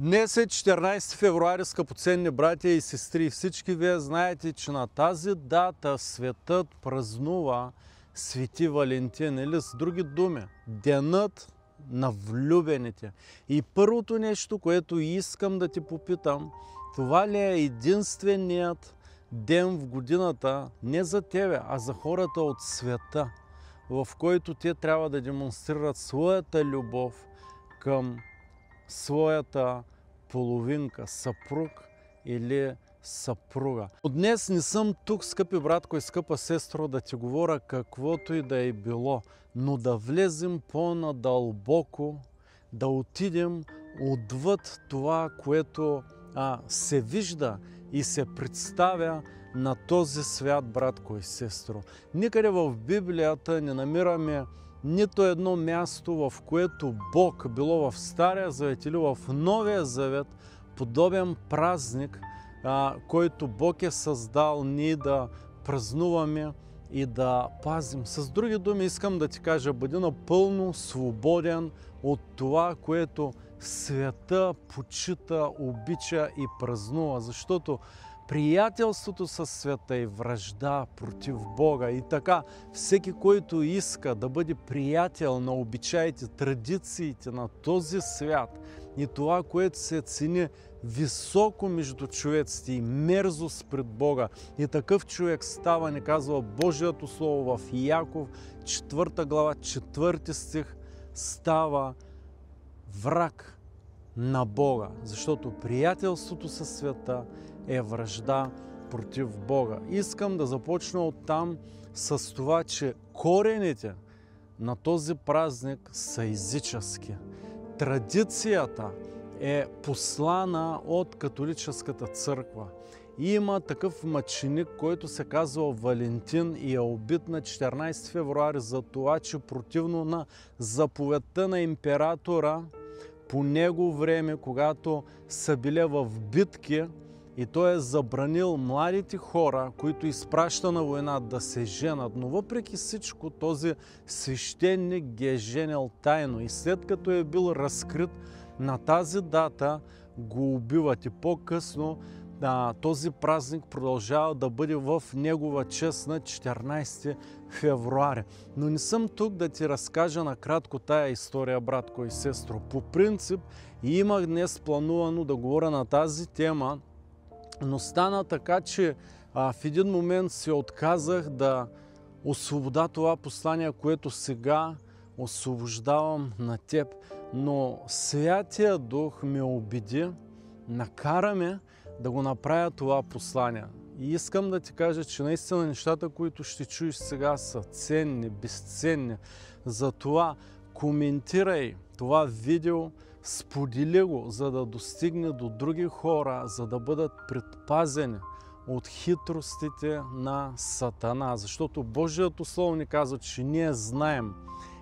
Днес е 14 февруари, скъпоценни братя и сестри. Всички вие знаете, че на тази дата светът празнува Свети Валентин, или с други думи, денът на влюбените. И първото нещо, което искам да ти попитам, това ли е единственият ден в годината не за тебе, а за хората от света, в който те трябва да демонстрират своята любов към своята половинка, съпруг или съпруга. Но днес не съм тук, скъпи братко и скъпа сестро, да ти говоря каквото и да е било, но да влезем по-надълбоко, да отидем отвъд това, което се вижда и се представя на този свят, братко и сестро. Никъде в Библията не намираме нито едно място, в което Бог, било в Стария Завет или в Новия Завет, подобен празник, който Бог е създал ние да празнуваме и да пазим. С други думи искам да ти кажа, бъди напълно свободен от това, което света почита, обича и празнува, защото приятелството със света е вражда против Бога. И така, всеки, който иска да бъде приятел на обичаите, традициите на този свят и това, което се цени високо между човеците и мерзост пред Бога, и такъв човек става, ни казва Божието Слово в Яков, 4 глава, 4 стих, става враг на Бога, защото приятелството със света е вражда против Бога. Искам да започна оттам с това, че корените на този празник са езически. Традицията е послана от католическата църква. Има такъв мъченик, който се казва Валентин и е убит на 14 февруари за това, че противно на заповедта на императора по него време, когато са били в битки, и той е забранил младите хора, които изпраща на война, да се женат. Но въпреки всичко този свещеник ги е женил тайно. И след като е бил разкрит, на тази дата го убиват. И по-късно този празник продължава да бъде в негова чест на 14 февруари. Но не съм тук да ти разкажа накратко тая история, братко и сестро. По принцип имах днес планувано да говоря на тази тема, но стана така, че в един момент се отказах да освобода това послание, което сега освобождавам на теб. Но Святия Дух ме убеди, накара ме да го направя това послание. И искам да ти кажа, че наистина нещата, които ще чуеш сега, са ценни, безценни. Затова коментирай това видео, сподели го, за да достигне до други хора, за да бъдат предпазени от хитростите на Сатана. Защото Божието Слово ни казва, че ние знаем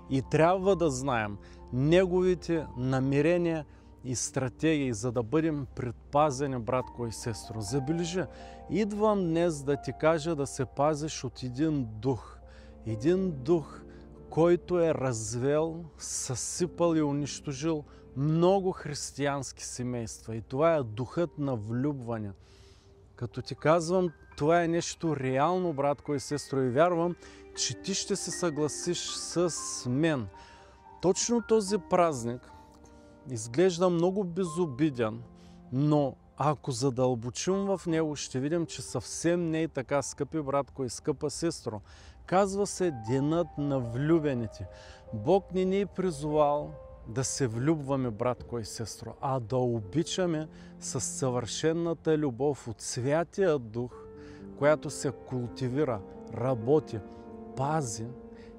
и трябва да знаем неговите намерения и стратегии, за да бъдем предпазени, братко и сестро. Забележи, идвам днес да ти кажа да се пазиш от един дух, който е развел, съсипал и унищожил много християнски семейства. И това е духът на влюбване. Като ти казвам, това е нещо реално, братко и сестро, и вярвам, че ти ще се съгласиш с мен. Точно този празник изглежда много безобиден, но ако задълбочим в него, ще видим, че съвсем не е така, скъпи братко и скъпа сестро. Казва се денът на влюбените. Бог не ни е призовал да се влюбваме, братко и сестро, а да обичаме със съвършената любов от Святия Дух, която се култивира, работи, пази,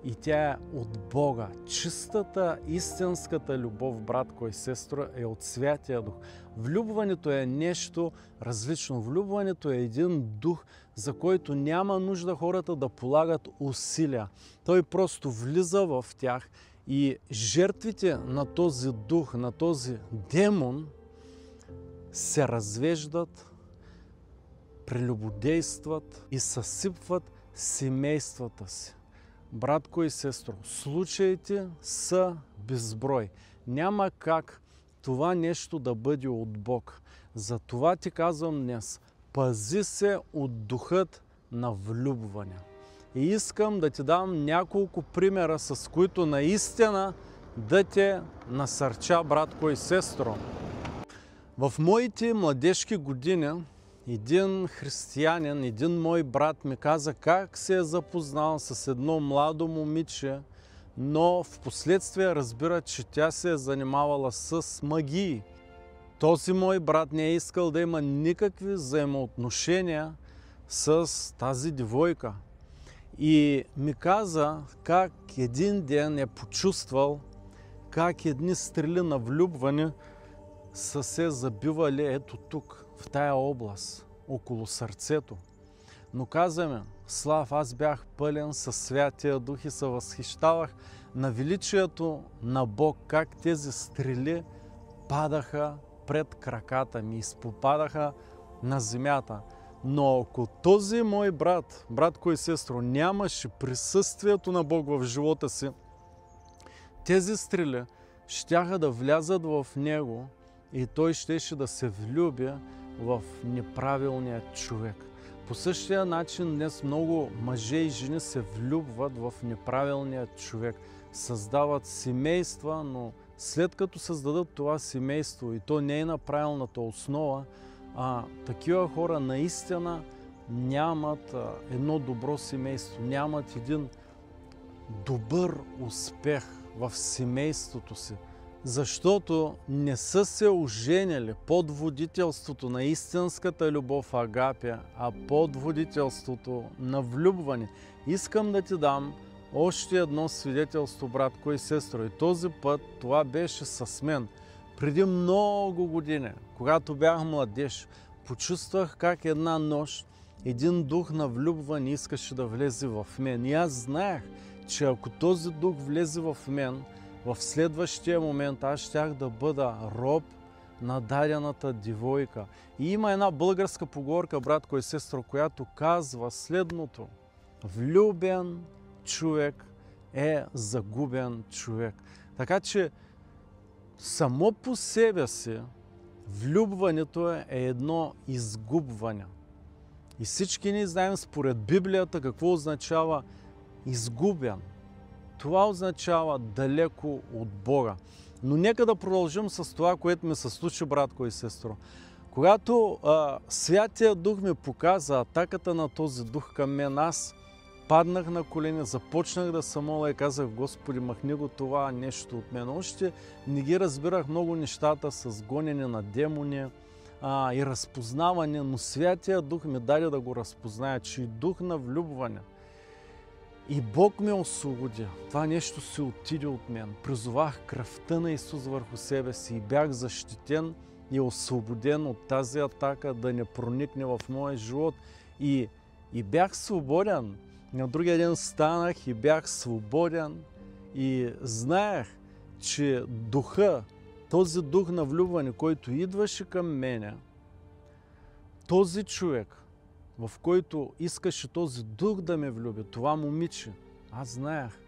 и тя е от Бога. Чистата, истинската любов, братко и сестро, е от Святия Дух. Влюбването е нещо различно. Влюбването е един дух, за който няма нужда хората да полагат усилия. Той просто влиза в тях и жертвите на този дух, на този демон се развеждат, прелюбодействат и съсипват семействата си. Братко и сестро, случаите са безброй. Няма как това нещо да бъде от Бог. Затова ти казвам днес, пази се от духът на влюбване. И искам да ти дам няколко примера, с които наистина да те насърча, братко и сестро. В моите младежки години един християнин, един мой брат ми каза как се е запознал с едно младо момиче, но в последствие разбира, че тя се е занимавала с магии. Този мой брат не е искал да има никакви взаимоотношения с тази девойка. И ми каза как един ден е почувствал как едни стрели на влюбване са се забивали ето тук, в тая област, около сърцето. Но каза ми, Слав, аз бях пълен със Святия Дух и се възхищавах на величието на Бог, как тези стрели падаха пред краката ми, изпопадаха на земята. Но ако този мой брат, братко и сестро, нямаше присъствието на Бог в живота си, тези стрели щяха да влязат в него и той щеше да се влюби в неправилния човек. По същия начин днес много мъже и жени се влюбват в неправилния човек. Създават семейства, но след като създадат това семейство и то не е на правилната основа, такива хора наистина нямат едно добро семейство, нямат един добър успех в семейството си, защото не са се оженили под водителството на истинската любов агапе, а под водителството на влюбване. Искам да ти дам още едно свидетелство, братко и сестро. И този път това беше с мен. Преди много години, когато бях младеж, почувствах как една нощ един дух на влюбване искаше да влезе в мен. И аз знаех, че ако този дух влезе в мен, в следващия момент аз щях да бъда роб на дадената девойка. И има една българска поговорка, братко и сестро, която казва следното: влюбен човек е загубен човек. Така че само по себе си влюбването е едно изгубване. И всички ние знаем според Библията какво означава изгубен. Това означава далеко от Бога. Но нека да продължим с това, което ми се случи, братко и сестро. Когато Святия Дух ми показа атаката на този дух към мен, аз паднах на колени, започнах да се моля и казах: Господи, махни го това нещо от мен. Още не ги разбирах много нещата с гонене на демони и разпознаване, но Святия Дух ми даде да го разпозная, че и дух на влюбване. И Бог ме освободи. Това нещо се отиде от мен. Призовах кръвта на Исус върху себе си и бях защитен и освободен от тази атака да не проникне в моя живот. И бях свободен. На другия ден станах и бях свободен и знаех, че духа, този дух на влюбване, който идваше към мене, този човек, в който искаше този дух да ме влюби, това момиче, аз знаех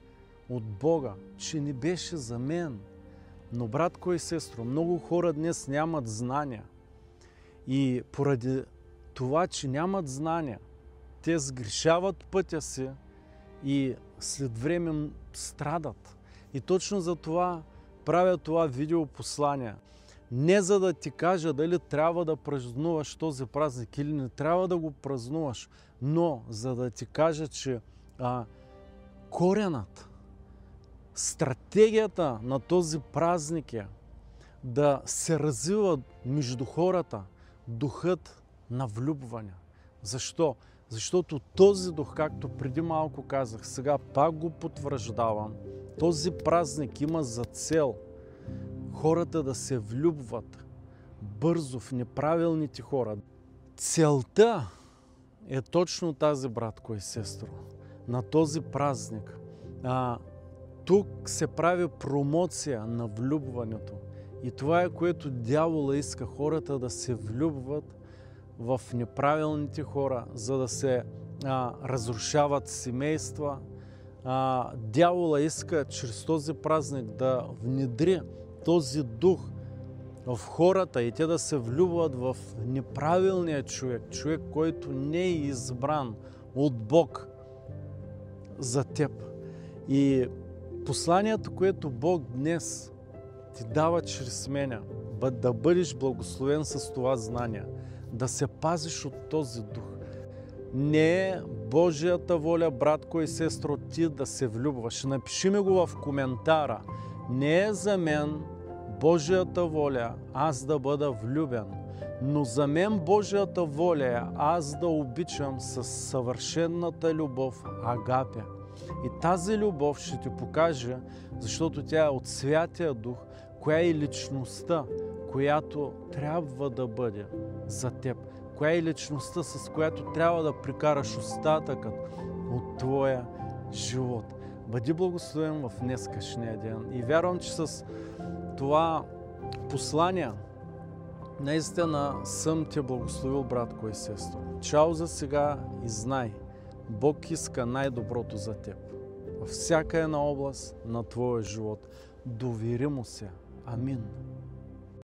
от Бога, че не беше за мен. Но, братко и сестро, много хора днес нямат знания. И поради това, че нямат знания, те сгрешават пътя си и след време страдат. И точно за това правя това видеопослание. Не за да ти кажа дали трябва да празнуваш този празник или не трябва да го празнуваш, но за да ти кажа, че коренът, стратегията на този празник е да се развива между хората духът на влюбване. Защо? Защото този дух, както преди малко казах, сега пак го потвърждавам, този празник има за цел хората да се влюбват бързо в неправилните хора. Целта е точно тази, братко и сестро, на този празник. Тук се прави промоция на влюбването. И това е, което дявола иска, хората да се влюбват в неправилните хора, за да се разрушават семейства. Дявола иска чрез този празник да внедри този дух в хората и те да се влюбват в неправилния човек, човек, който не е избран от Бог за теб. И посланието, което Бог днес ти дава чрез мене, да бъдеш благословен с това знание, да се пазиш от този дух. Не е Божията воля, братко и сестро, ти да се влюбваш. Напиши ми го в коментара. Не е за мен Божията воля аз да бъда влюбен, но за мен Божията воля е аз да обичам със съвършената любов агапе. И тази любов ще ти покаже, защото тя е от Святия Дух, коя е личността, която трябва да бъде за теб. Коя е личността, с която трябва да прикараш остатъкът от твоя живот. Бъди благословен в днескашния ден. И вярвам, че с това послание наистина съм те благословил, братко и сестро. Чао за сега и знай, Бог иска най-доброто за теб. Във всяка една област на твоя живот. Довери му се. Амин.